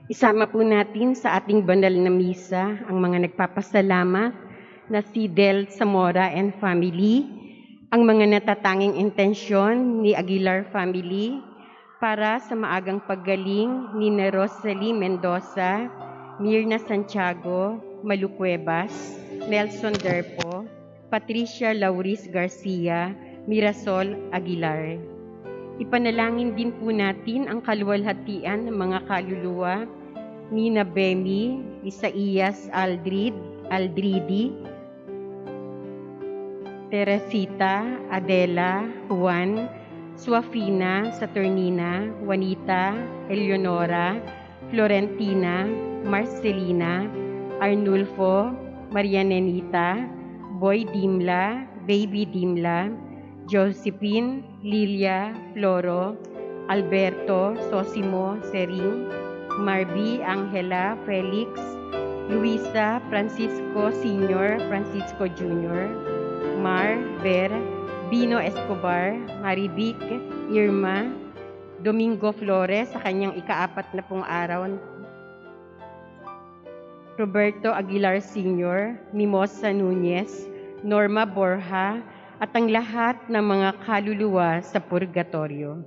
Isama po natin sa ating banal na misa ang mga nagpapasalamat na si Del Zamora and family, ang mga natatanging intensyon ni Aguilar family para sa maagang paggaling ni Rosalie Mendoza, Mirna Santiago, Malu Cuevas, Nelson Derpo, Patricia Lauris Garcia, Mirasol Aguilar. Ipanalangin din po natin ang kaluwalhatian ng mga kaluluwa ni Bemi, Isaias Aldridi, Teresita, Adela, Juan, Suafina, Saturnina, Juanita, Eleonora, Florentina, Marcelina, Arnulfo, Marianenita, Boy Dimla, Baby Dimla, Josephine, Lilia, Floro, Alberto, Sosimo, Sering, Marby, Angela, Felix, Luisa, Francisco Sr., Francisco Jr., Mar, Ver, Bino Escobar, Marivic, Irma, Domingo Flores sa kanyang ika-4 na pong araw, Roberto Aguilar Sr., Mimosa Nunez, Norma Borja, at ang lahat ng mga kaluluwa sa purgatorio.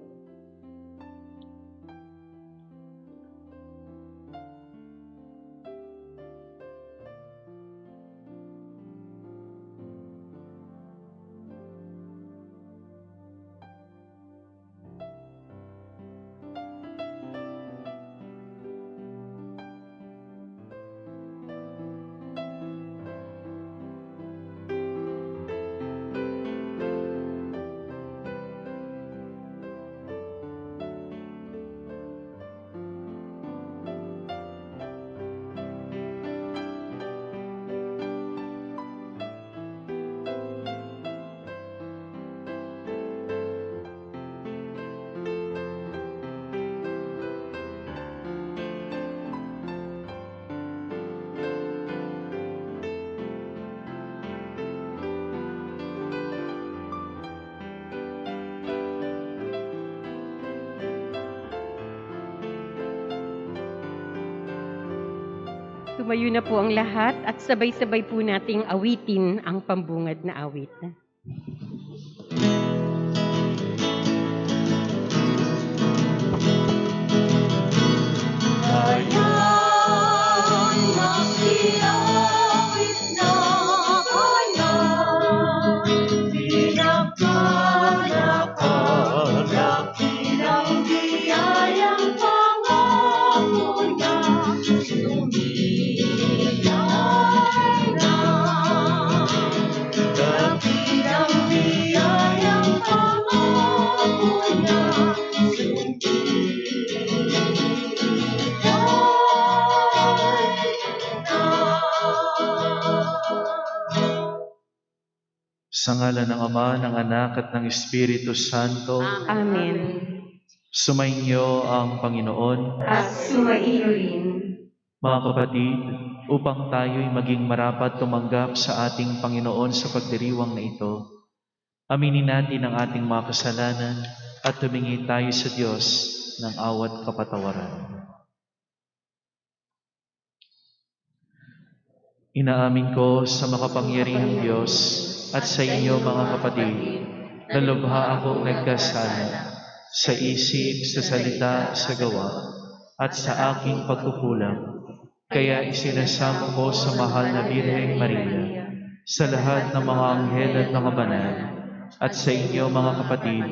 Tumayo na po ang lahat at sabay-sabay po nating awitin ang pambungad na awit. Sa ngalan ng Ama, ng Anak, at ng Espiritu Santo. Amen. Sumainyo ang Panginoon. At sumaiyo rin. Mga kapatid, upang tayo'y maging marapat tumanggap sa ating Panginoon sa pagdiriwang na ito, aminin natin ang ating mga kasalanan at humingi tayo sa Diyos ng awat kapatawaran. Inaamin ko sa makapangyarihang Diyos at sa inyo mga kapatid, na lubha akong nagkasala sa isip, sa salita, sa gawa, at sa aking pagkukulang. Kaya isinasamo ko sa mahal na Birheng Maria, sa lahat ng mga anghel at mga banal, at sa inyo mga kapatid,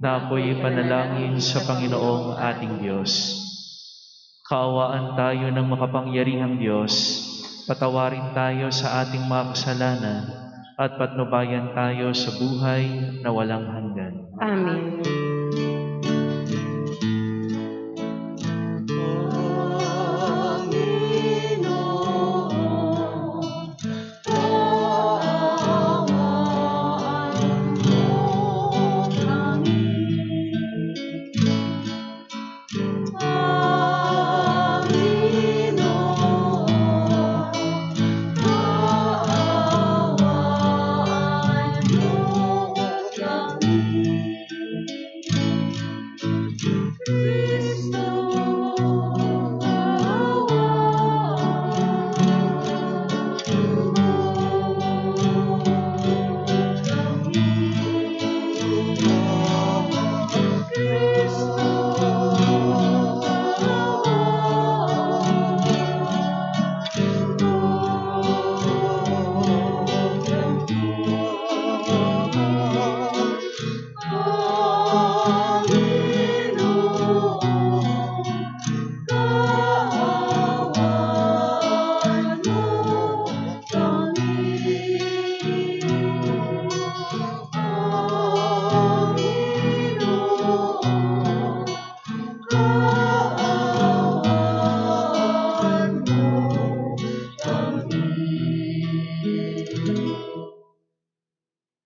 na ako'y panalangin sa Panginoong ating Diyos. Kaawaan tayo ng makapangyarihang Diyos, patawarin tayo sa ating mga kasalanan, at patnubayan tayo sa buhay na walang hanggan. Amen. O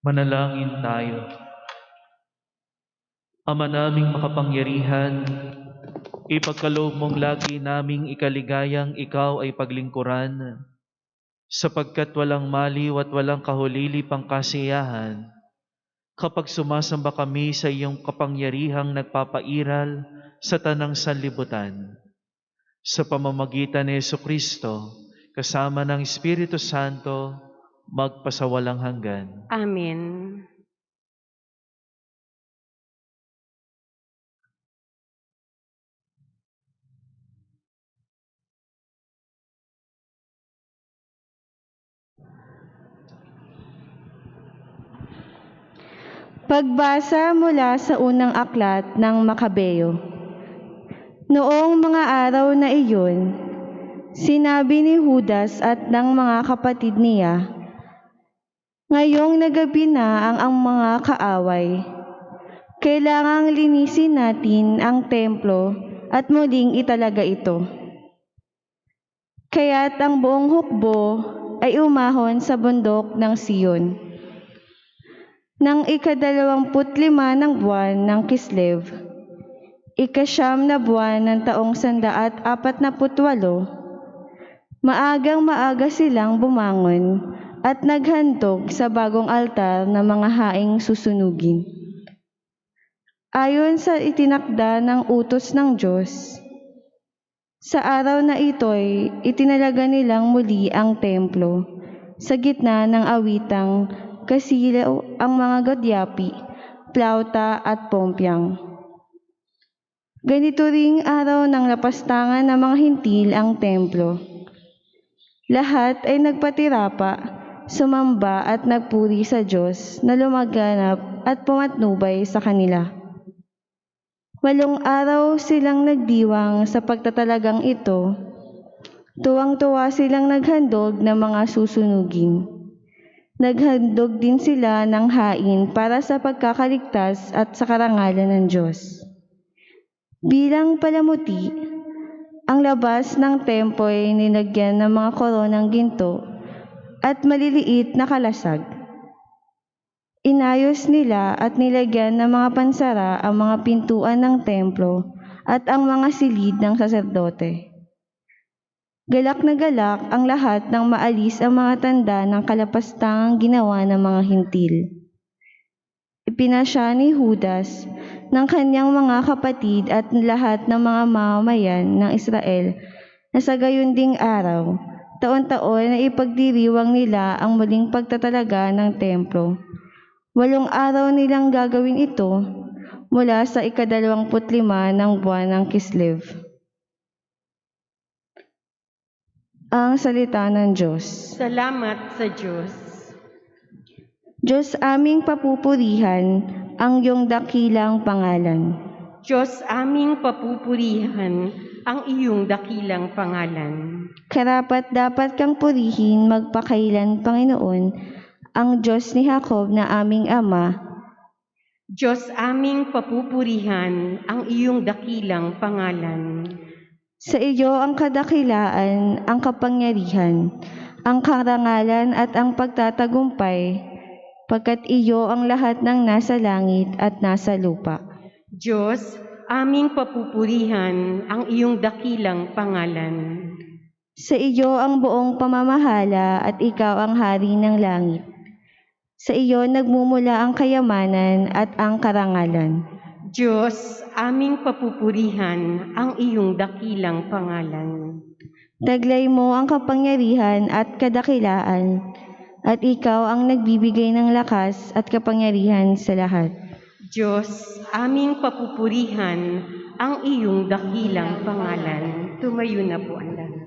Manalangin tayo. Ama naming makapangyarihan, ipagkaloob mong lagi naming ikaligayang ikaw ay paglingkuran, sapagkat walang maliw at walang kahulilipang kasiyahan kapag sumasamba kami sa iyong kapangyarihang nagpapairal sa tanang sanlibutan. Sa pamamagitan ni Jesucristo, kasama ng Espiritu Santo, magpasawalang hanggan. Amen. Pagbasa mula sa unang aklat ng Makabeo. Noong mga araw na iyon, sinabi ni Judas at ng mga kapatid niya, "Ngayong nagabi na ang mga kaaway. Kailangang linisin natin ang templo at muling italaga ito." Kaya't ang buong hukbo ay umahon sa bundok ng Siyon. Nang ika-25 ng buwan ng Kislev, ika-9 na buwan ng taong 148, maagang-maaga silang bumangon at naghandog sa bagong altar ng mga haing susunugin. Ayon sa itinakda ng utos ng Diyos, sa araw na ito'y itinalaga nilang muli ang templo sa gitna ng awitang kasilaw ang mga gadyapi, plauta at pompyang. Ganito ring araw ng lapastangan ng mga hintil ang templo. Lahat ay nagpatirapa, sumamba at nagpuri sa Diyos na lumaganap at pumatnubay sa kanila. 8 araw silang nagdiwang sa pagtatalagang ito. Tuwang-tuwa silang naghandog ng mga susunugin. Naghandog din sila ng hain para sa pagkakaligtas at sa karangalan ng Diyos. Bilang palamuti, ang labas ng templo ay nilagyan ng mga koronang ginto at maliliit na kalasag. Inayos nila at nilagyan ng mga pansara ang mga pintuan ng templo at ang mga silid ng saserdote. Galak na galak ang lahat nang maalis ang mga tanda ng kalapastangang ginawa ng mga hintil. Ipinasya ni Judas ng kanyang mga kapatid at lahat ng mga mamamayan ng Israel na sa gayon ding araw, taon-taon na ipagdiriwang nila ang muling pagtatalaga ng templo. 8 araw nilang gagawin ito mula sa ika-25 ng buwan ng Kislev. Ang salita ng Diyos. Salamat sa Diyos. Diyos aming papupurihan ang iyong dakilang pangalan. Diyos aming papupurihan ang iyong dakilang pangalan. Karapat-dapat kang purihin magpakailan, Panginoon, ang Diyos ni Jacob na aming Ama. Diyos aming papupurihan ang iyong dakilang pangalan. Sa iyo ang kadakilaan, ang kapangyarihan, ang karangalan at ang pagtatagumpay, pagkat iyo ang lahat ng nasa langit at nasa lupa. Diyos, aming papupurihan ang iyong dakilang pangalan. Sa iyo ang buong pamamahala at ikaw ang hari ng langit. Sa iyo nagmumula ang kayamanan at ang karangalan. Diyos, aming papupurihan ang iyong dakilang pangalan. Taglay mo ang kapangyarihan at kadakilaan, at ikaw ang nagbibigay ng lakas at kapangyarihan sa lahat. Diyos, aming papupurihan ang iyong dakilang pangalan. Tumayo na po ang lahat.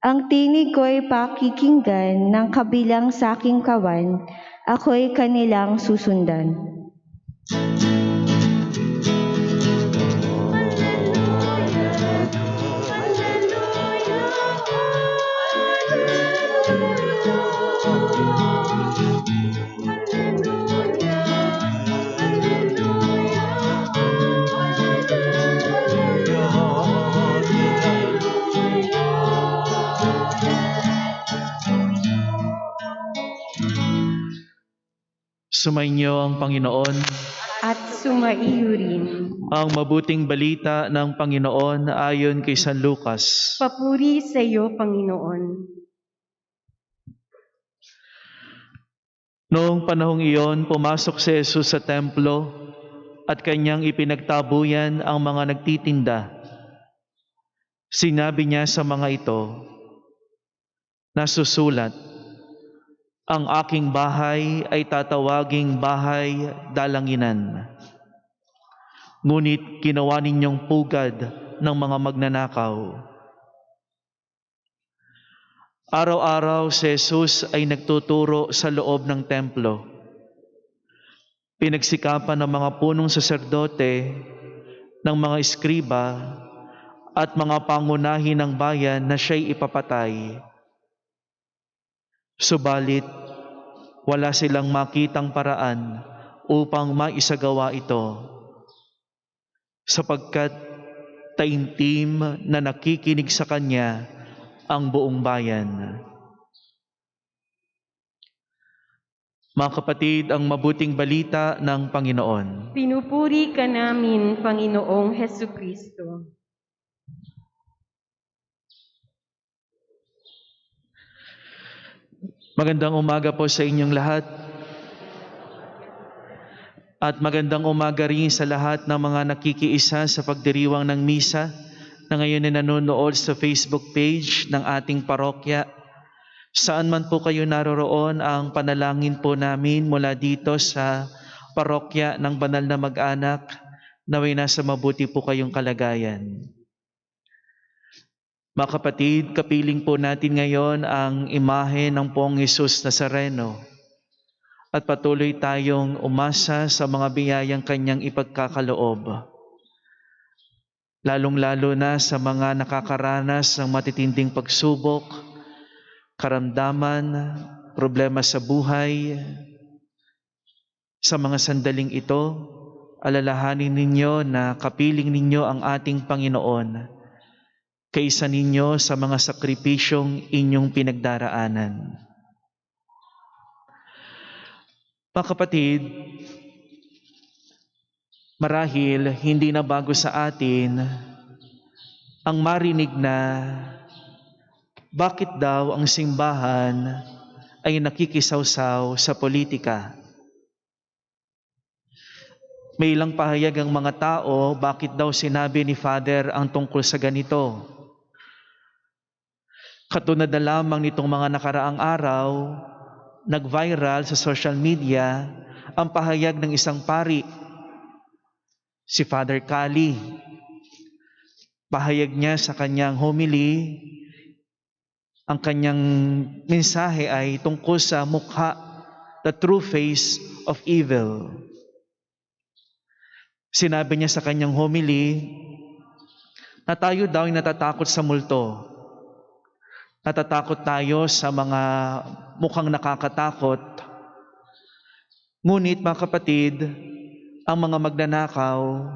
Ang tinig ko'y pakikinggan ng kabilang sa aking kawan, ako'y kanilang susundan. Sumainyo ang Panginoon. at sumaiyo rin. Ang mabuting balita ng Panginoon ayon kay San Lucas. Papuri sa iyo, Panginoon. Noong panahong iyon, pumasok si Jesus sa templo at kanyang ipinagtabuyan ang mga nagtitinda. Sinabi niya sa mga ito, nasusulat, ang aking bahay ay tatawaging bahay dalanginan. Ngunit ginawa ninyong pugad ng mga magnanakaw. Araw-araw si Jesus ay nagtuturo sa loob ng templo. Pinagsikapan ng mga punong saserdote, ng mga eskriba, at mga pangunahin ng bayan na siya'y ipapatay. Subalit, wala silang makitang paraan upang maisagawa ito, sapagkat taimtim na nakikinig sa kanya ang buong bayan. Mga kapatid, ang mabuting balita ng Panginoon. Pinupuri ka namin, Panginoong Hesukristo. Magandang umaga po sa inyong lahat. At magandang umaga rin sa lahat ng mga nakikiisa sa pagdiriwang ng misa na ngayon ay nanonood sa Facebook page ng ating parokya. Saan man po kayo naroroon, ang panalangin po namin mula dito sa parokya ng Banal na Mag-anak, naway nasa mabuti po kayong kalagayan. Mga kapatid, kapiling po natin ngayon ang imahe ng Poong Jesus Nazareno at patuloy tayong umasa sa mga biyayang kanyang ipagkakaloob, lalong-lalo na sa mga nakakaranas ng matitinding pagsubok, karamdaman, problema sa buhay. Sa mga sandaling ito, alalahanin ninyo na kapiling ninyo ang ating Panginoon, kaisa ninyo sa mga sakripisyong inyong pinagdaraanan. Mga kapatid, marahil hindi na bago sa atin ang marinig na bakit daw ang simbahan ay nakikisawsaw sa politika. May ilang pahayag ang mga tao, bakit daw sinabi ni Father ang tungkol sa ganito. Katulad na lamang nitong mga nakaraang araw, nag-viral sa social media ang pahayag ng isang pari, si Father Kali. Pahayag niya sa kanyang homily, ang kanyang mensahe ay tungkol sa mukha, the true face of evil. Sinabi niya sa kanyang homily na tayo daw ay natatakot sa multo. Natatakot tayo sa mga mukhang nakakatakot. Ngunit mga kapatid, ang mga magnanakaw,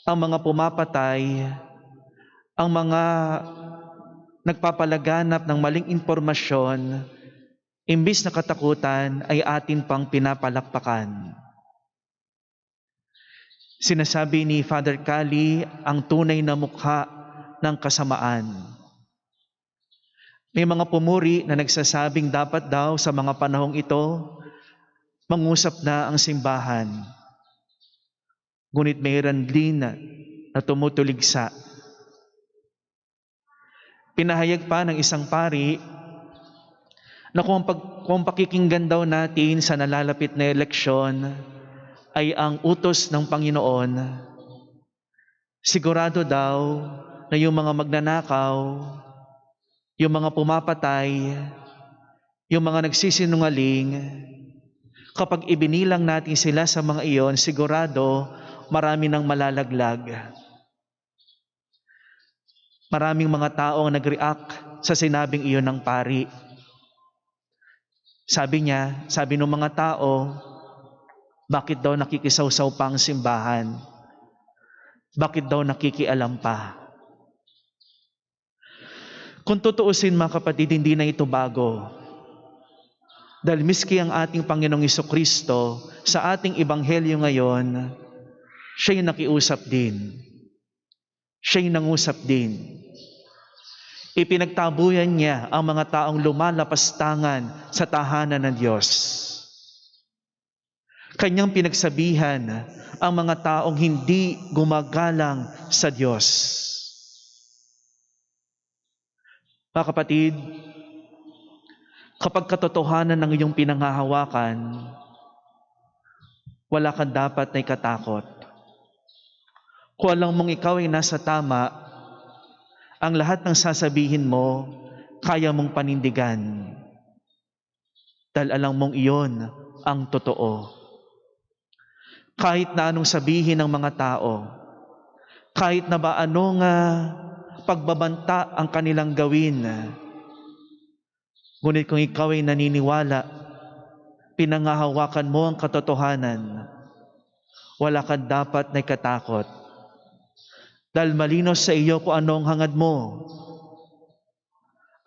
ang mga pumapatay, ang mga nagpapalaganap ng maling impormasyon, imbis na katakutan ay atin pang pinapalakpakan. Sinasabi ni Father Kali ang tunay na mukha ng kasamaan. May mga pumuri na nagsasabing dapat daw sa mga panahong ito, mangusap na ang simbahan. Ngunit mayroon din na tumutuligsa. Pinahayag pa ng isang pari na kung pakikinggan daw natin sa nalalapit na eleksyon ay ang utos ng Panginoon, sigurado daw na yung mga magnanakaw, yung mga pumapatay, yung mga nagsisinungaling, kapag ibinilang natin sila sa mga iyon, sigurado marami nang malalaglag. Maraming mga tao ang nag-react sa sinabing iyon ng pari. Sabi ng mga tao, bakit daw nakikisawsaw pa ang simbahan? Bakit daw nakikialam pa? Kung tutuusin mga kapatid, hindi na ito bago. Dahil miski ang ating Panginoong Kristo sa ating ebanghelyo ngayon, siya'y nakiusap din. Siya'y nangusap din. Ipinagtabuyan niya ang mga taong lumalapastangan sa tahanan ng Diyos. Kanyang pinagsabihan ang mga taong hindi gumagalang sa Diyos. Mga kapatid, kapag katotohanan ng iyong pinanghahawakan, wala kang dapat na ikatakot. Kung alam mong ikaw ay nasa tama, ang lahat ng sasabihin mo, kaya mong panindigan. Dahil alam mong iyon ang totoo. Kahit na anong sabihin ng mga tao, kahit na ba anong pagbabanta ang kanilang gawin, ngunit kung ikaw ay naniniwala, pinanghahawakan mo ang katotohanan, wala kang dapat na ikatakot. Dahil malinaw sa iyo kung ano ang hangad mo.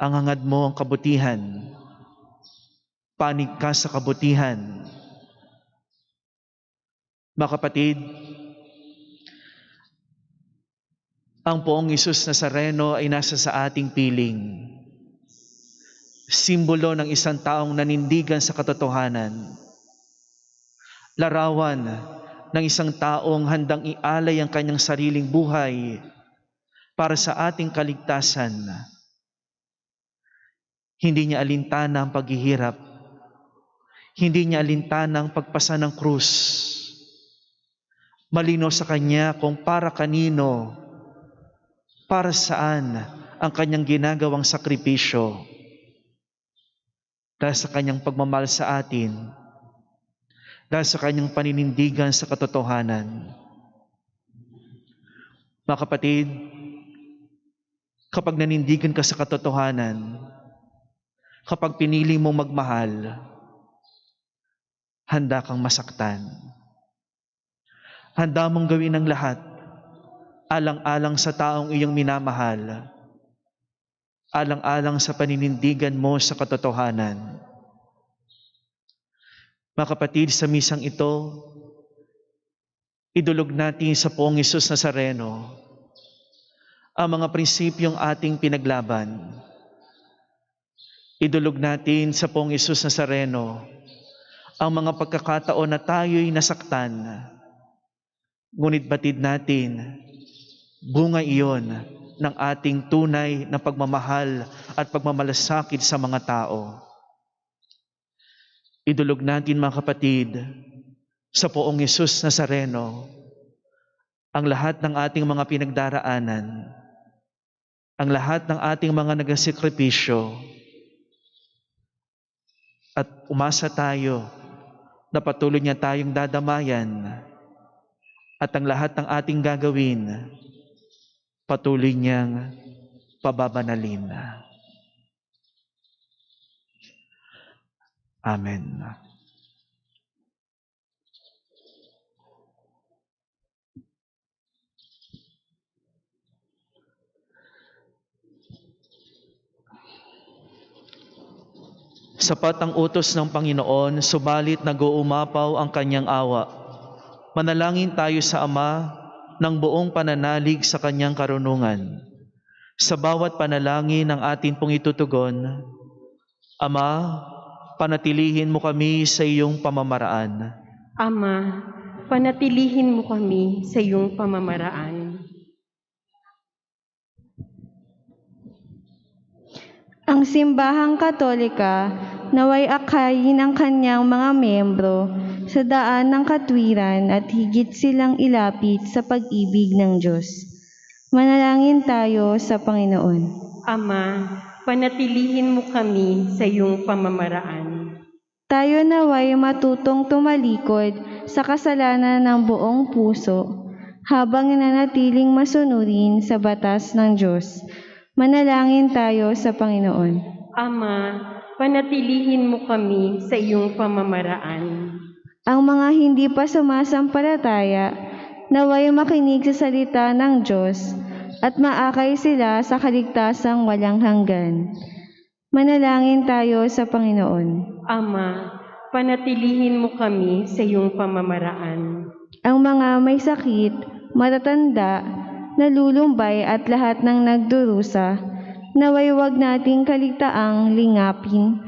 Ang hangad mo ang kabutihan. Panig ka sa kabutihan. Mga kapatid, ang Poong Hesus Nazareno ay nasa sa ating piling. Simbolo ng isang taong nanindigan sa katotohanan. Larawan ng isang taong handang ialay ang kanyang sariling buhay para sa ating kaligtasan. Hindi niya alintana ang paghihirap. Hindi niya alintana ang pagpasa ng krus. Malinaw sa kanya kung para kanino, para saan ang kanyang ginagawang sakripisyo. Dahil sa kanyang pagmamahal sa atin, dahil sa kanyang paninindigan sa katotohanan. Mga kapatid, kapag nanindigan ka sa katotohanan, kapag pinili mong magmahal, handa kang masaktan. Handa mong gawin ang lahat, alang-alang sa taong iyong minamahal, alang-alang sa paninindigan mo sa katotohanan. Mga kapatid, sa misang ito, idulog natin sa Poong Hesus Nazareno ang mga prinsipyong ating pinaglaban. Idulog natin sa Poong Hesus Nazareno ang mga pagkakataon na tayo'y nasaktan. Ngunit batid natin, bunga iyon ng ating tunay na pagmamahal at pagmamalasakit sa mga tao. Idulog natin, mga kapatid, sa Poong Hesus Nazareno ang lahat ng ating mga pinagdaraanan, ang lahat ng ating mga nagsikripisyo, at umasa tayo na patuloy niya tayong dadamayan at ang lahat ng ating gagawin, patuloy niyang pababanalin. Amen. Sapat ang utos ng Panginoon, subalit nag-uumapaw ang kanyang awa. Manalangin tayo sa Ama ng buong pananalig sa kanyang karunungan. Sa bawat panalangin ng atin pong itutugon, Ama, panatilihin mo kami sa iyong pamamaraan. Ama, panatilihin mo kami sa iyong pamamaraan. Ang Simbahang Katolika naway akayin ang kanyang mga miyembro sa daan ng katwiran at higit silang ilapit sa pag-ibig ng Diyos. Manalangin tayo sa Panginoon. Ama, panatilihin mo kami sa iyong pamamaraan. Tayo naway matutong tumalikod sa kasalanan ng buong puso habang nanatiling masunurin sa batas ng Diyos. Manalangin tayo sa Panginoon. Ama, panatilihin mo kami sa iyong pamamaraan. Ang mga hindi pa sumasampalataya, naway makinig sa salita ng Diyos at maakay sila sa kaligtasang walang hanggan. Manalangin tayo sa Panginoon. Ama, panatilihin mo kami sa iyong pamamaraan. Ang mga may sakit, matatanda, nalulumbay at lahat ng nagdurusa, naway wag nating kaligtaang lingapin.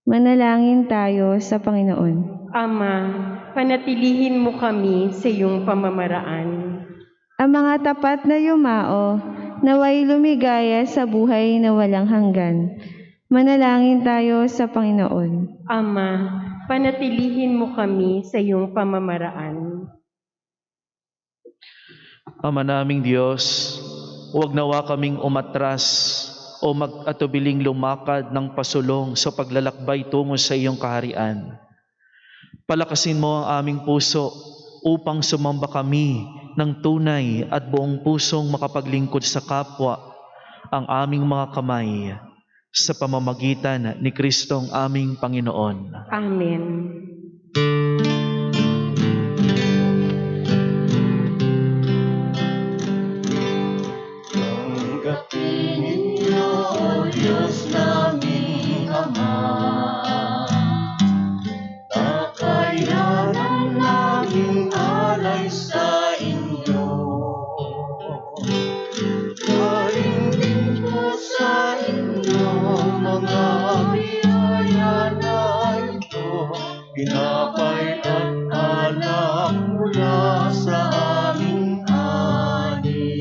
Manalangin tayo sa Panginoon. Ama, panatilihin mo kami sa iyong pamamaraan. Ang mga tapat na yumao, naway lumigaya sa buhay na walang hanggan. Manalangin tayo sa Panginoon. Ama, panatilihin mo kami sa iyong pamamaraan. Ama naming Diyos, huwag nawa kaming umatras o mag-atubiling lumakad ng pasulong sa paglalakbay tungo sa iyong kaharian. Palakasin mo ang aming puso upang sumamba kami ng tunay at buong pusong makapaglingkod sa kapwa, ang aming mga kamay, sa pamamagitan ni Kristong aming Panginoon. Amen. Tanggapin ninyo, O Diyos naming Ama, kakayanan naming alay sa inyo. Galing din po sa inyo mga biyaya na ito, pinapay at alak mula sa aming ani.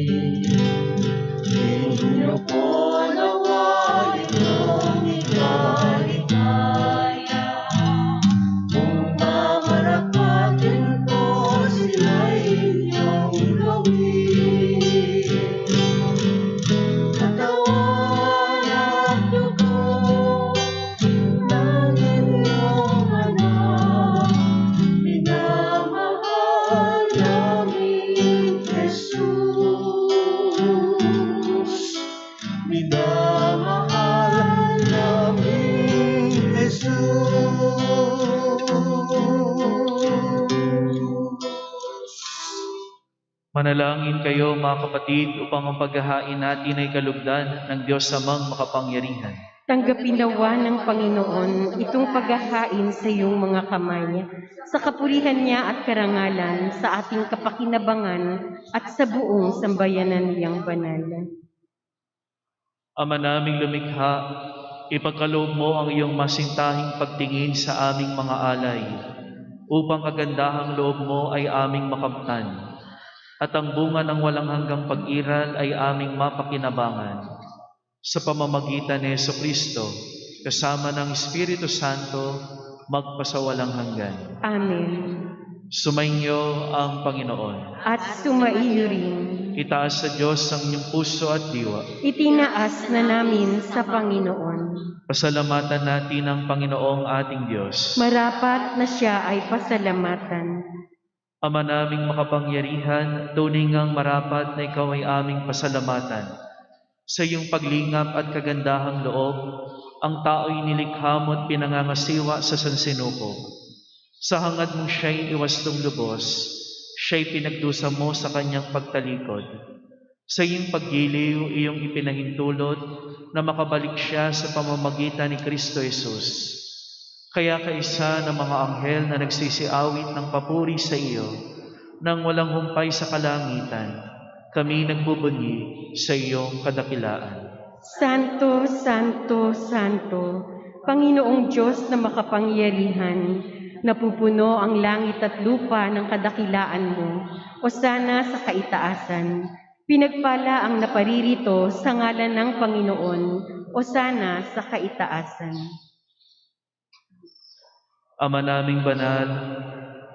Inyo po nawa inyong ikaligaya, kung mamarapatin po sila'y inyong gawin. Katawan at dugo ng inyong anak, minamahal naming Jesus. Minamahal naming Jesus. Manalangin kayo mga kapatid upang ang paghahain natin ay kalugdan ng Diyos Amang makapangyarihan. Tanggapin nawa ng Panginoon itong paghahain sa iyong mga kamay, sa kapurihan niya at karangalan, sa ating kapakinabangan at sa buong sambayanan niyang banal. Ama naming lumikha, ipagkaloob mo ang iyong masintahing pagtingin sa aming mga alay, upang kagandahang loob mo ay aming makamtan, at ang bunga ng walang hanggang pag-iral ay aming mapakinabangan. Sa pamamagitan ni Jesucristo, kasama ng Espiritu Santo, magpasawalang hanggan. Amen. Sumainyo ang Panginoon. At sumaiyo rin. Itaas sa Diyos ang inyong puso at diwa. Itinaas na namin sa Panginoon. Pasalamatan natin ang Panginoong ating Diyos. Marapat na siya ay pasalamatan. Ama naming makapangyarihan, tunay ngang marapat na ikaw ay aming pasalamatan. Sa iyong paglingap at kagandahang loob, ang tao'y nilikha mo at pinangangasiwa sa sansinuko. Sa hangad mong siya'y iwastong lubos, siya'y pinagdusa mo sa kanyang pagtalikod. Sa iyong paggiliw, iyong ipinahintulot na makabalik siya sa pamamagitan ni Kristo Jesus. Kaya kaisa ng mga anghel na nagsisiawit ng papuri sa iyo, nang walang humpay sa kalangitan, kami nagbubunyi sa iyong kadakilaan. Santo, Santo, Santo, Panginoong Diyos na makapangyarihan, napupuno ang langit at lupa ng kadakilaan mo, Hosana sa kaitaasan. Pinagpala ang naparirito sa ngalan ng Panginoon, Hosana sa kaitaasan. Ama naming banal,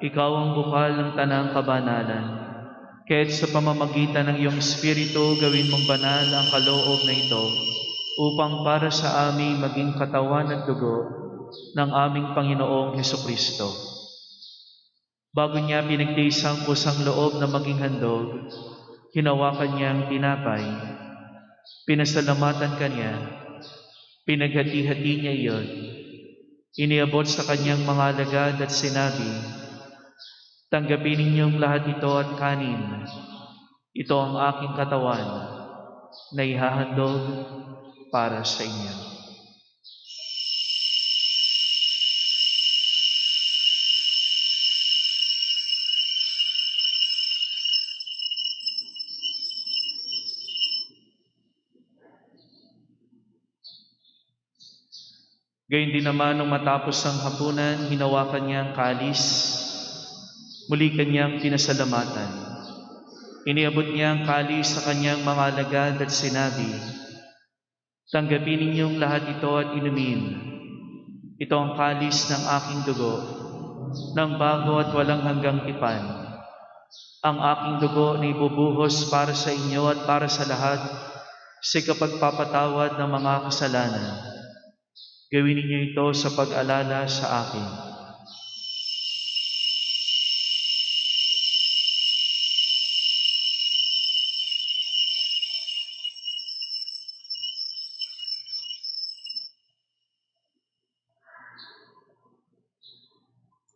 ikaw ang bukal ng tanang kabanalan. Kaya't sa pamamagitan ng iyong Espiritu, gawin mong banal ang kaloob na ito, upang para sa amin maging katawan at dugo ng aming Panginoong Hesukristo. Bago niya pinagtiis ang kusang loob na maging handog, hinawakan niya ang tinapay, pinasalamatan kanya, pinaghati-hati niya iyon, iniabot sa kanyang mga alagad at sinabi, "Tanggapin ninyong lahat ito at kanin. Ito ang aking katawan na ihahandog para sa inyo." Gayon din naman nung matapos ang hapunan, hinawakan niya ang kalis, muli kanyang pinasalamatan. Iniabot niya ang kalis sa kanyang mga alagad at sinabi, "Tanggapin ninyong lahat ito at inumin. Ito ang kalis ng aking dugo, ng bago at walang hanggang tipan. Ang aking dugo na ibubuhos para sa inyo at para sa lahat sa kapagpapatawad ng mga kasalanan. Gawin ninyo ito sa pag-alala sa akin."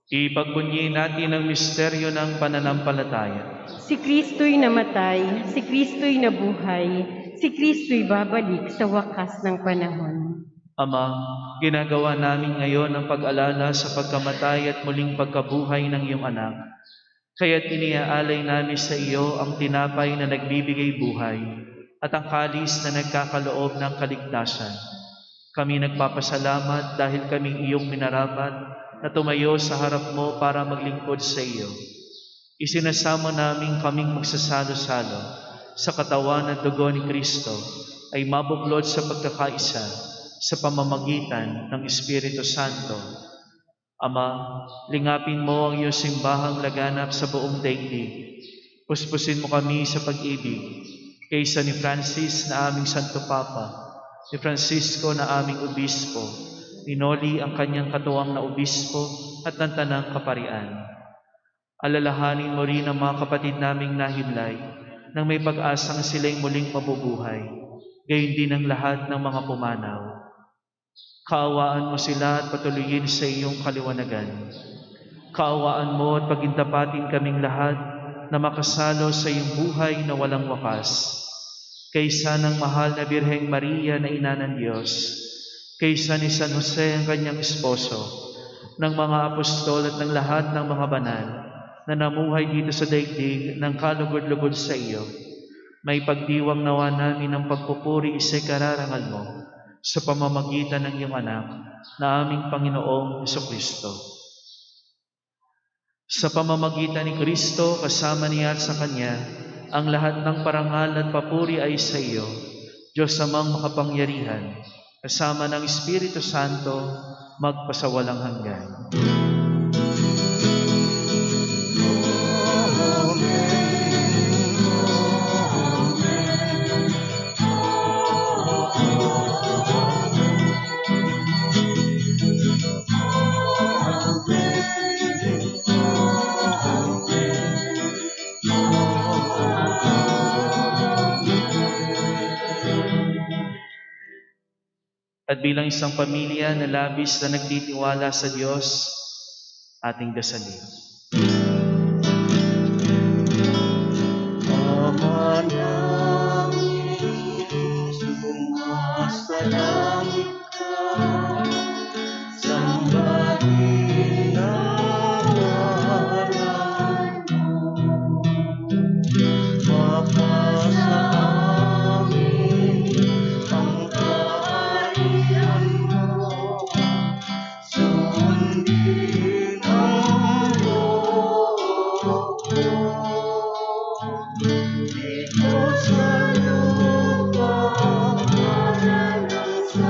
Ipagpunyi natin ang misteryo ng pananampalataya. Si Kristo'y namatay, si Kristo'y nabuhay, si Kristo'y babalik sa wakas ng panahon. Ama, ginagawa namin ngayon ang pag-alala sa pagkamatay at muling pagkabuhay ng iyong anak. Kaya't iniaalay namin sa iyo ang tinapay na nagbibigay buhay at ang kalis na nagkakaloob ng kaligtasan. Kami nagpapasalamat dahil kami iyong minarapat na tumayo sa harap mo para maglingkod sa iyo. Isinasamo namin kaming magsasalo-salo sa katawan at dugo ni Kristo ay mabuklod sa pagkakaisa sa pamamagitan ng Espiritu Santo. Ama, lingapin mo ang iyong simbahang laganap sa buong daigdig. Puspusin mo kami sa pag-ibig kaysa ni Francis na aming Santo Papa, ni Francisco na aming Obispo, ni Noli ang kanyang katuwang na Obispo at ng Tanang Kaparian. Alalahanin mo rin ang mga kapatid naming nahimlay nang may pag-asang sila'y muling mabubuhay, gayon din ang lahat ng mga pumanaw. Kaawaan mo sila at patuloyin sa iyong kaliwanagan. Kaawaan mo at pagintapatin kaming lahat na makasalo sa iyong buhay na walang wakas. Kaysa ng mahal na Birheng Maria na Ina ng Diyos, kaysa ni San Jose ang kanyang esposo, ng mga apostol at ng lahat ng mga banal na namuhay dito sa daigdig ng kalugod-lugod sa iyo, may pagdiwang nawa namin ang pagpupuri sa kararangal mo sa pamamagitan ng iyong anak na aming Panginoong Jesucristo. Sa pamamagitan ni Kristo, kasama niya at sa Kanya, ang lahat ng parangal at papuri ay sa iyo, Diyos amang makapangyarihan, kasama ng Espiritu Santo, magpasawalang hanggan. At bilang isang pamilya na labis na nagtitiwala sa Diyos, ating dasalin. Ama namin, sumasalangit ka, sambahin ang ngalan mo. Mapasa amin ang kaharian mo, sundin ang loob mo. Dito sa lupa, para ng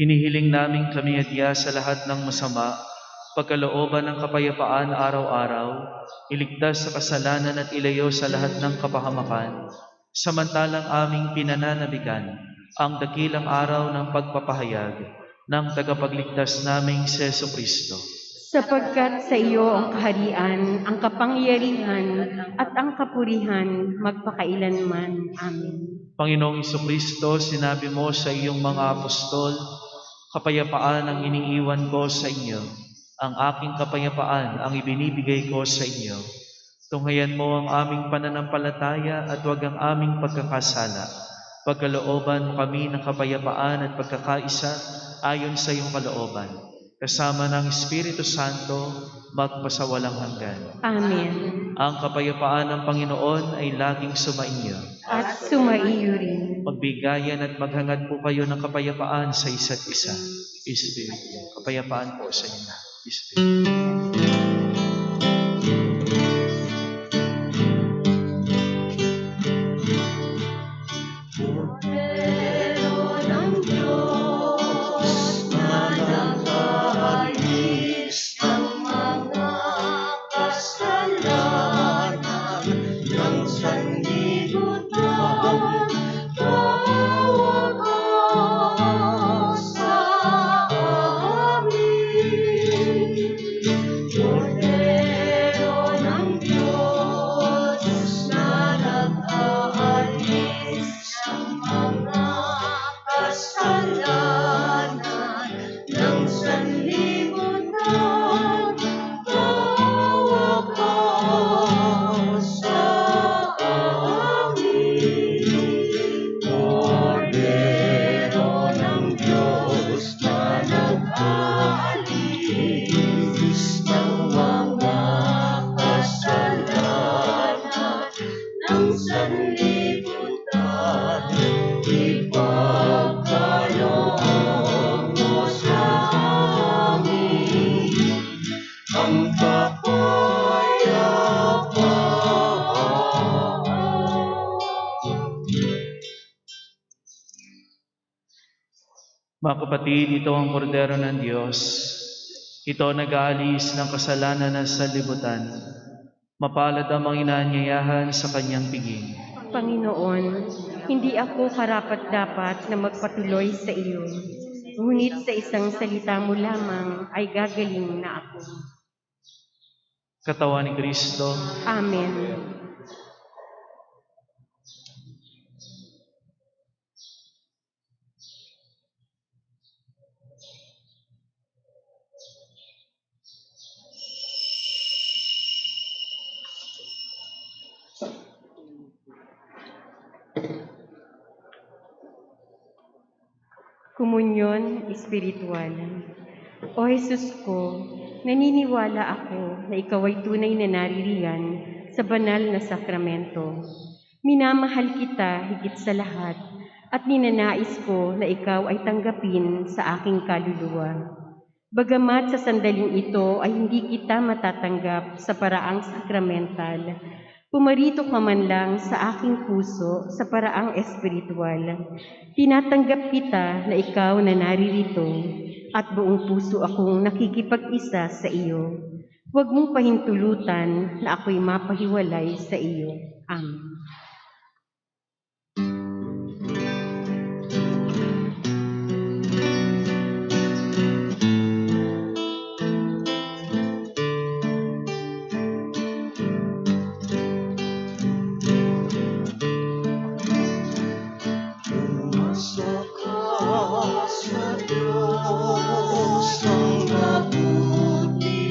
Hinihiling namin kami adya sa lahat ng masama, pagkalooban ng kapayapaan araw-araw, iligtas sa kasalanan at ilayo sa lahat ng kapahamakan, samantalang aming pinananabikan ang dakilang araw ng pagpapahayag ng tagapagligtas naming si Jesucristo. Sapagkat sa iyo ang kaharian, ang kapangyarihan, at ang kapurihan magpakailanman. Amen. Panginoong Jesucristo, sinabi mo sa iyong mga apostol, kapayapaan ang iniiwan ko sa inyo, ang aking kapayapaan ang ibinibigay ko sa inyo. Tunghayan mo ang aming pananampalataya at huwag ang aming pagkakasala. Pagkalooban mo kami ng kapayapaan at pagkakaisa ayon sa iyong kalooban. Kasama ng Espiritu Santo, magpasawalang hanggan. Amen. Ang kapayapaan ng Panginoon ay laging sumainyo. At sumaiyo rin. Magbigayan at maghangad po kayo ng kapayapaan sa isa't isa. Espiritu, kapayapaan po sa inyo. Espiritu. Cordero ng Diyos na nag-aalis ng mga kasalanan ng sanlibutan, tawag ka sa amin. Cordero ng Diyos na nag-aalis ng mga kasalanan ng sanlibutan, tawag ka sa amin. Cordero ng Diyos na nag-aalis ng mga kasalanan ng sanlibutan, ipagkaloob mo sa amin ang kapayapaan. Mga kapatid, ito ang kordero ng Diyos. Ito nag-aalis ng kasalanan ng sanlibutan. Mapalad ang mga inaanyayahan sa kanyang piging. Panginoon, hindi ako karapat-dapat na magpatuloy sa iyo. Ngunit sa isang salita mo lamang ay gagaling na ako. Katawan ni Kristo, Amen. Komunyon Espiritual. O Jesus ko, naniniwala ako na ikaw ay tunay na naririyan sa banal na sakramento. Minamahal kita higit sa lahat at ninanais ko na ikaw ay tanggapin sa aking kaluluwa. Bagamat sa sandaling ito ay hindi kita matatanggap sa paraang sakramental, pumarito ka man lang sa aking puso sa paraang espiritual. Tinatanggap kita na ikaw na naririto at buong puso akong nakikipag-isa sa iyo. Huwag mong pahintulutan na ako'y mapahiwalay sa iyo. Amen. Umasa ka sa Diyos ang mabuti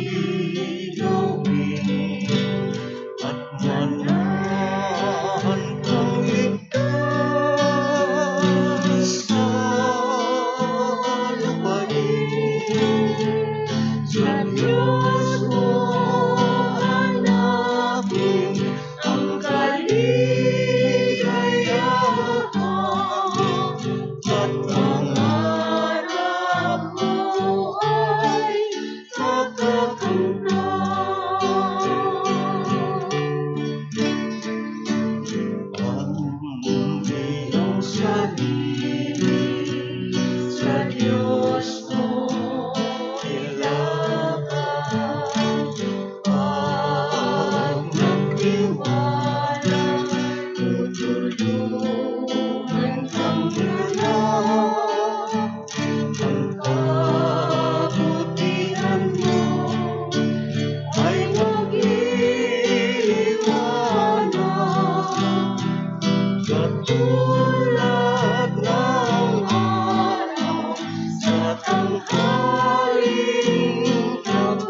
gawin at manalangin pagbulag ng araw sa tanghaling tapat.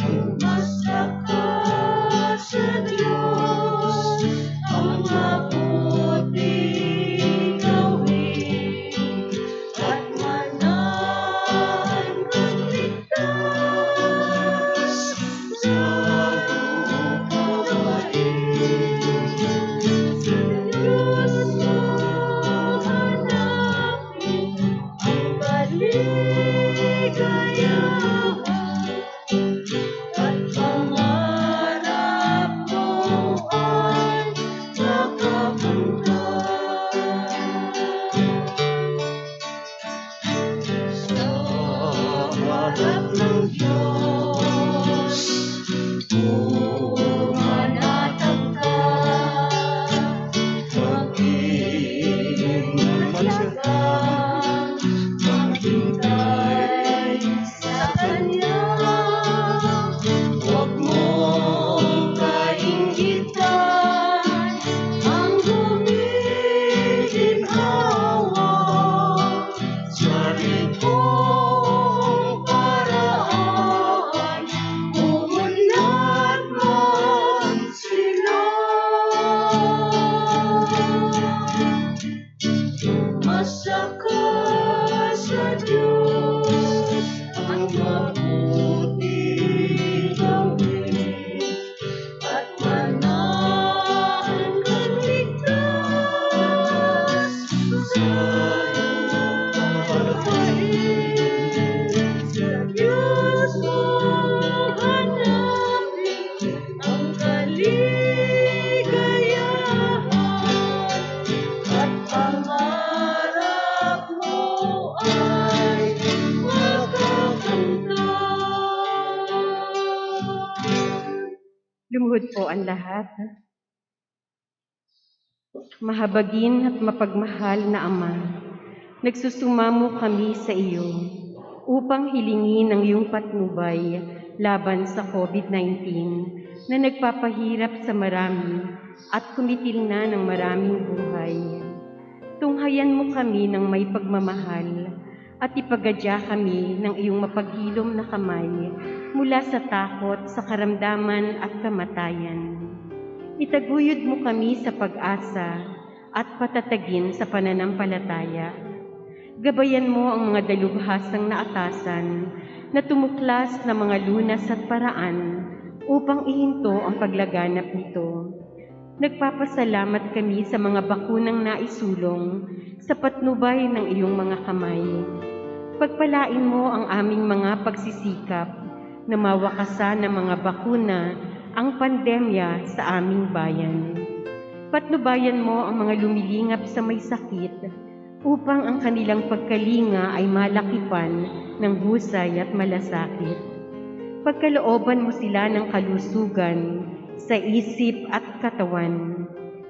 Umasa ka sa Diyos, ang mabuting gawin, at manahan kang ligtas sa lupain. Sa Diyos mo hanapin ang kaligayahan, at pangarap mo ay makakamtan. Sa harap ng Diyos, pumanatag ka, maging matyagang maghintay sa Kanya. Huwag mong kainggitan ang gumiginhawa sa likong paraan, umunlad man sila. Umasa ka sa Diyos, ang mabuting gawin, at manahan kang ligtas sa lupain. Sa Diyos mo hanapin ang kaligayahan, at pangarap mo ay makakamtan. Lumuhod po ang lahat. Mahabagin at mapagmahal na Ama, nagsusumamo kami sa iyo upang hilingin ang iyong patnubay laban sa COVID-19 na nagpapahirap sa marami at kumitil na ng maraming buhay. Tunghayan mo kami ng may pagmamahal at ipagadya kami ng iyong mapaghilom na kamay mula sa takot, sa karamdaman at kamatayan. Itaguyod mo kami sa pag-asa at patatagin sa pananampalataya. Gabayan mo ang mga dalubhasang naatasan na tumuklas na mga lunas at paraan upang ihinto ang paglaganap nito. Nagpapasalamat kami sa mga bakunang naisulong sa patnubay ng iyong mga kamay. Pagpalain mo ang aming mga pagsisikap na mawakasan ng mga bakuna ang pandemya sa aming bayan. Patnubayan mo ang mga lumilingap sa may sakit upang ang kanilang pagkalinga ay malakipan ng husay at malasakit. Pagkalooban mo sila ng kalusugan sa isip at katawan,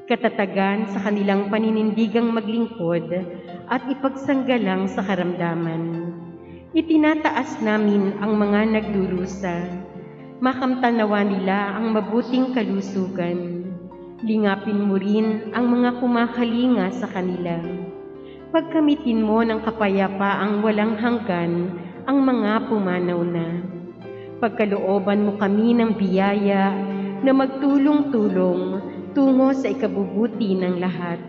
katatagan sa kanilang paninindigang maglingkod at ipagsanggalang sa karamdaman. Itinataas namin ang mga nagdurusa, makamtanawa nila ang mabuting kalusugan. Lingapin mo rin ang mga kumakalinga sa kanila. Pagkamitin mo ng kapayapaang walang hanggan ang mga pumanaw na. Pagkalooban mo kami ng biyaya na magtulong-tulong tungo sa ikabubuti ng lahat.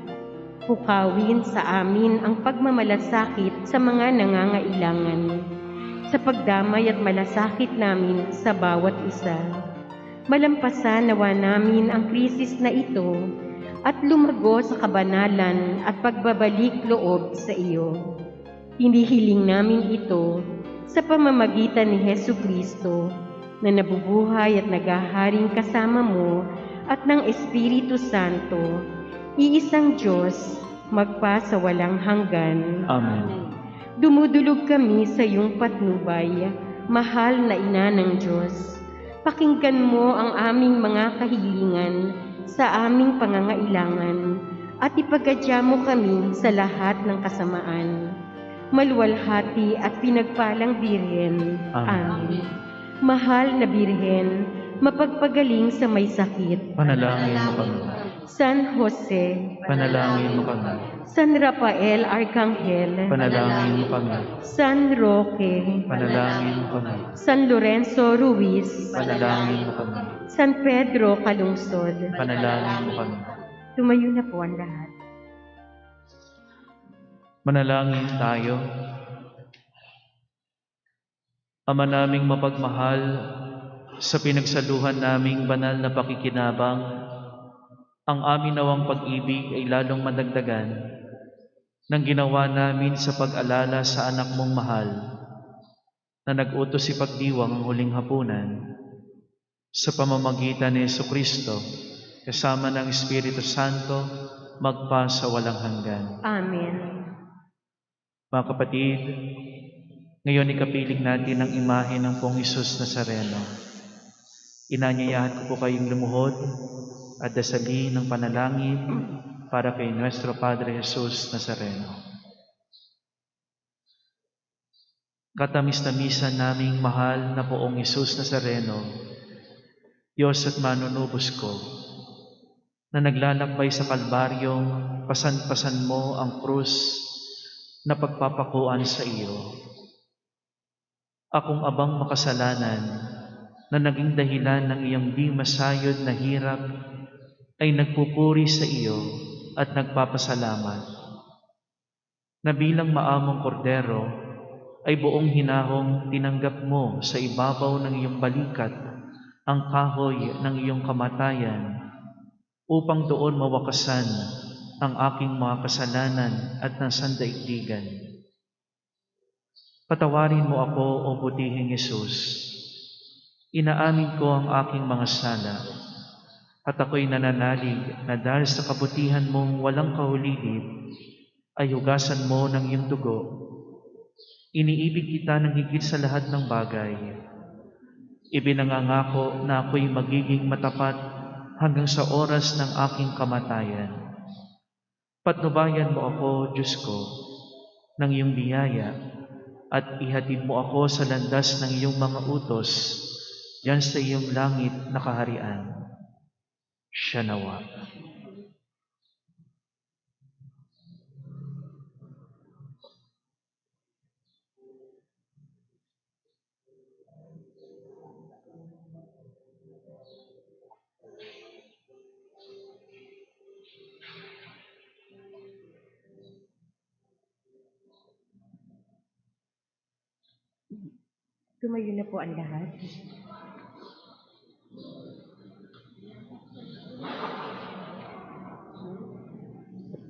Pukawin sa amin ang pagmamalasakit sa mga nangangailangan, sa pagdamay at malasakit namin sa bawat isa. Malampasan nawa namin ang krisis na ito at lumago sa kabanalan at pagbabalik loob sa iyo. Hinihiling namin ito sa pamamagitan ni Hesukristo na nabubuhay at naghaharing kasama mo at ng Espiritu Santo, iisang Diyos, magpa sa walang hanggan. Amen. Dumudulog kami sa iyong patnubay, mahal na Ina ng Diyos. Pakinggan mo ang aming mga kahilingan sa aming pangangailangan at ipagadya mo kami sa lahat ng kasamaan. Maluwalhati at pinagpalang Birhen. Amen. Amen. Mahal na Birhen, mapagpagaling sa may sakit. Panalangin mo kami. San Jose, Panalangin mo kami. San Rafael Arcangel, Panalangin mo kami. San Roque, Panalangin mo kami. San Lorenzo Ruiz, Panalangin mo kami. San Pedro Calungsod. Panalangin mo kami. Tumayo na po ang lahat. Manalangin tayo. Ama naming mapagmahal, sa pinagsaluhan naming banal na pakikinabang, ang amin nawang pag-ibig ay lalong madagdagan ng ginawa namin sa pag-alala sa anak mong mahal na nag-utos ipagdiwang ang huling hapunan sa pamamagitan ni Jesucristo kasama ng Espiritu Santo magpa sa walang hanggan. Amen. Mga kapatid, ngayon ikapiling natin ang imahe ng Poong Hesus Nazareno. Inanyayahan ko po kayong lumuhod at dasalin ng panalangin para kay Nuestro Padre Jesus Nazareno. Katamis-tamisan naming mahal na Poong Hesus Nazareno, Diyos at manunubos ko, na naglalakbay sa Kalbaryong, pasan-pasan mo ang krus na pagpapakuan sa iyo. Akong abang makasalanan na naging dahilan ng iyong di masayod na hirap ay nagpupuri sa iyo at nagpapasalamat na bilang maamong kordero ay buong hinahong tinanggap mo sa ibabaw ng iyong balikat ang kahoy ng iyong kamatayan upang doon mawakasan ang aking mga kasalanan at ng sandaigdigan. Patawarin mo ako, O butihing Hesus. Inaamin ko ang aking mga sala at ako'y nananalig na dahil sa kabutihan mong walang kahulilid ay hugasan mo ng iyong dugo. Iniibig kita ng higit sa lahat ng bagay. Ibinangangako na ako'y magiging matapat hanggang sa oras ng aking kamatayan. Patnubayan mo ako, Diyos ko, ng iyong biyaya at ihatid mo ako sa landas ng iyong mga utos diyan sa iyong langit na kaharian. Siya nawa. Tumayo na po ang lahat.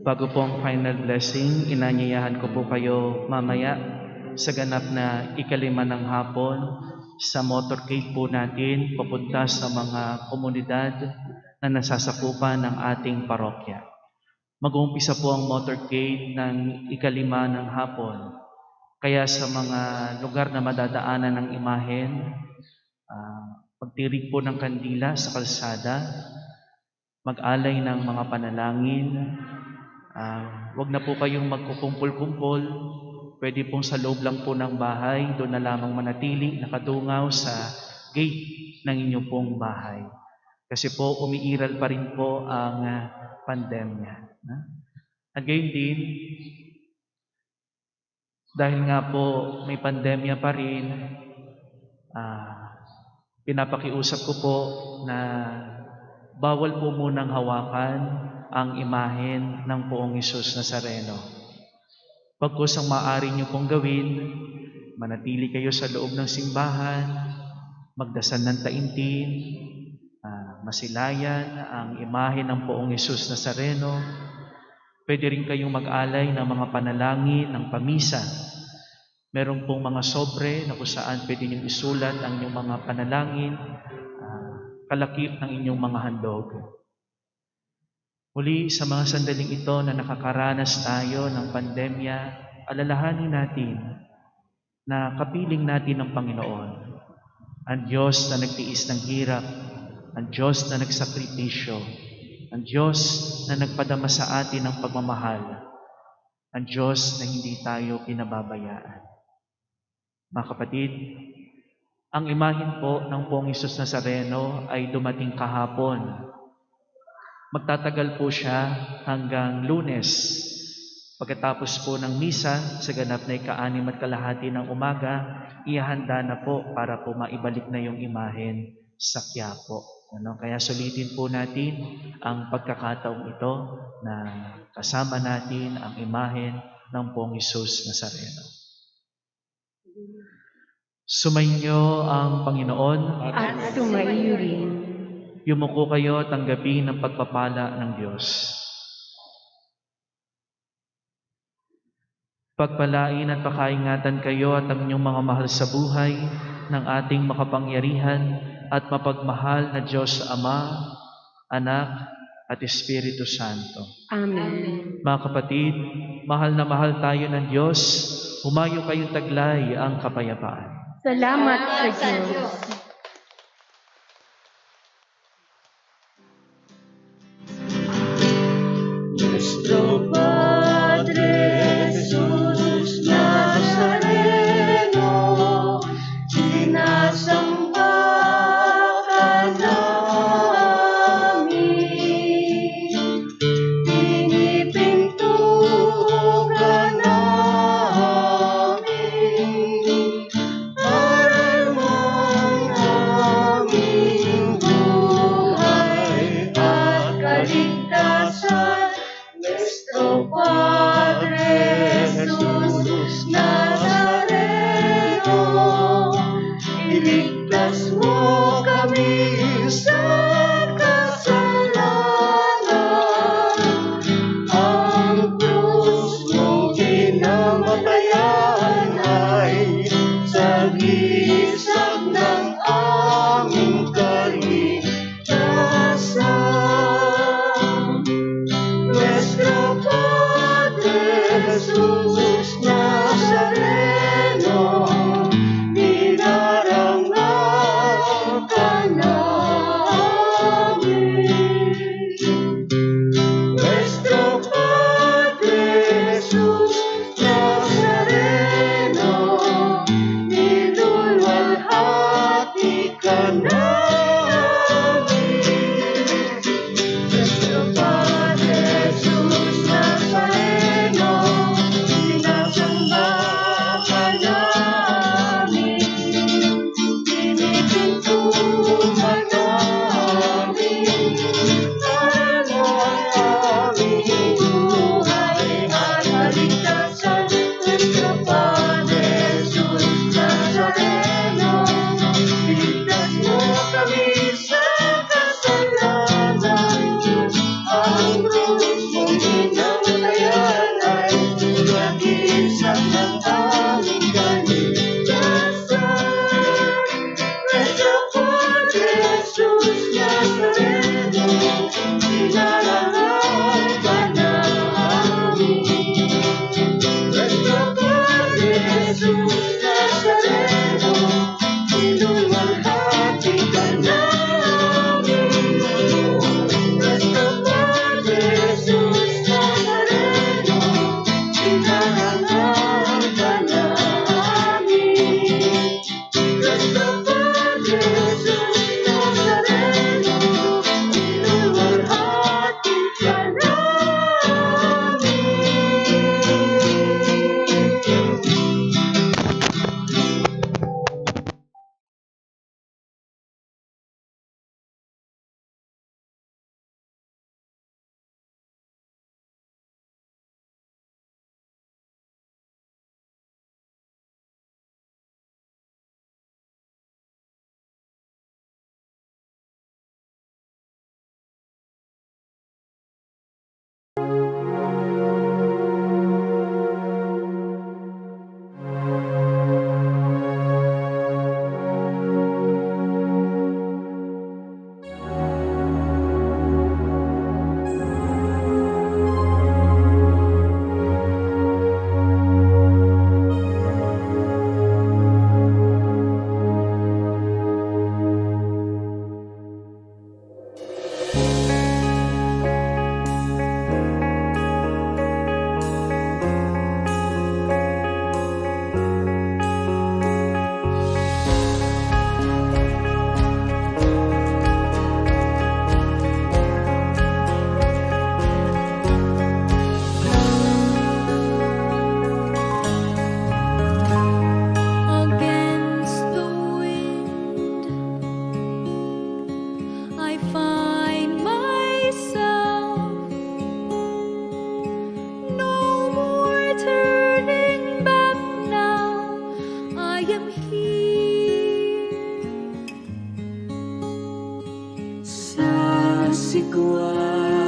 Bago po ang final blessing, inanyayahan ko po kayo mamaya sa ganap na ikalima ng hapon sa motorcade po natin papunta sa mga komunidad na nasasakupan ng ating parokya. Mag-uumpisa po ang motorcade ng ikalima ng hapon. Kaya sa mga lugar na madadaanan ng imahen, pagtirik po ng kandila sa kalsada, mag-alay ng mga panalangin. Huwag na po kayong magkukumpul-kumpul. Pwede pong sa loob lang po ng bahay, doon na lamang manatili, nakadungaw sa gate ng inyong pong bahay. Kasi po umiiral pa rin po ang pandemya. At gayon din, dahil nga po may pandemya pa rin, pinapakiusap ko po na bawal po munang hawakan ang imahen ng Poong Hesus Nazareno. Pagkus ang maaari niyo pong gawin, manatili kayo sa loob ng simbahan, magdasal ng taimtim, masilayan ang imahen ng Poong Hesus Nazareno. Pwede rin kayong mag-alay ng mga panalangin, ng pamisa. Meron pong mga sobre na kung saan pwede niyong isulat ang inyong mga panalangin, kalakip ng inyong mga handog. Muli, sa mga sandaling ito na nakakaranas tayo ng pandemya, alalahanin natin na kapiling natin ang Panginoon. Ang Diyos na nagtiis ng hirap, ang Diyos na nagsakripisyo, ang Diyos na nagpadama sa atin ng pagmamahal, ang Diyos na hindi tayo pinababayaan. Mga kapatid, Ang imahen po ng Poong Hesus Nazareno ay dumating kahapon. Magtatagal po siya hanggang Lunes. Pagkatapos po ng misa, sa ganap na ika-6:30 ng umaga, ihahanda na po para po maibalik na yung imahen sa Quiapo. Kaya sulitin po natin ang pagkakataong ito na kasama natin ang imahen ng Poong Hesus Nazareno. Sumainyo ang Panginoon. At sumaiyo rin. Yumuko kayo, tanggapin ang pagpapala ng Diyos. Pagpalain at pakaingatan kayo at ang inyong mga mahal sa buhay ng ating makapangyarihan at mapagmahal na Diyos Ama, Anak, at Espiritu Santo. Amen. Mga kapatid, mahal na mahal tayo ng Diyos, humayo kayong taglay ang kapayapaan. Salamat sa Diyos. Nuestro Padre Jesús Nazareno, sinasamba ka namin, pinipinto ka namin, aral ng aming buhay at kaligtasan. Nuestro Padre Jesús Nazareno, iligtas mo kami sa kasalanan. Ang krus mong kinamatayan ay sagisag ng aming kaligtasan. Nuestro Padre Jesús Nazareno, dinarangal ka namin. Nuestro Padre Jesús Nazareno, nilulwalhati ka namin. Nuestro Padre Jesús Nazareno, sinasamba ka namin, pinipinto ka namin, aral ng aming buhay at kaligtasan. Nuestro Padre Jesús Nazareno, iligtas mo kami sa kasalanan. Ang krus mong kinamatayan ay nagisag ng aming kaligtasan. Nuestro Padre Jesús Nazareno, dinarangal ka namin. Nuestro Padre Jesús Nazareno, nilulwalhati ka namin. Nuestro Padre Jesús Nazareno, dinarangal ka namin. Nuestro Padre Jesús Nazareno, kasigwa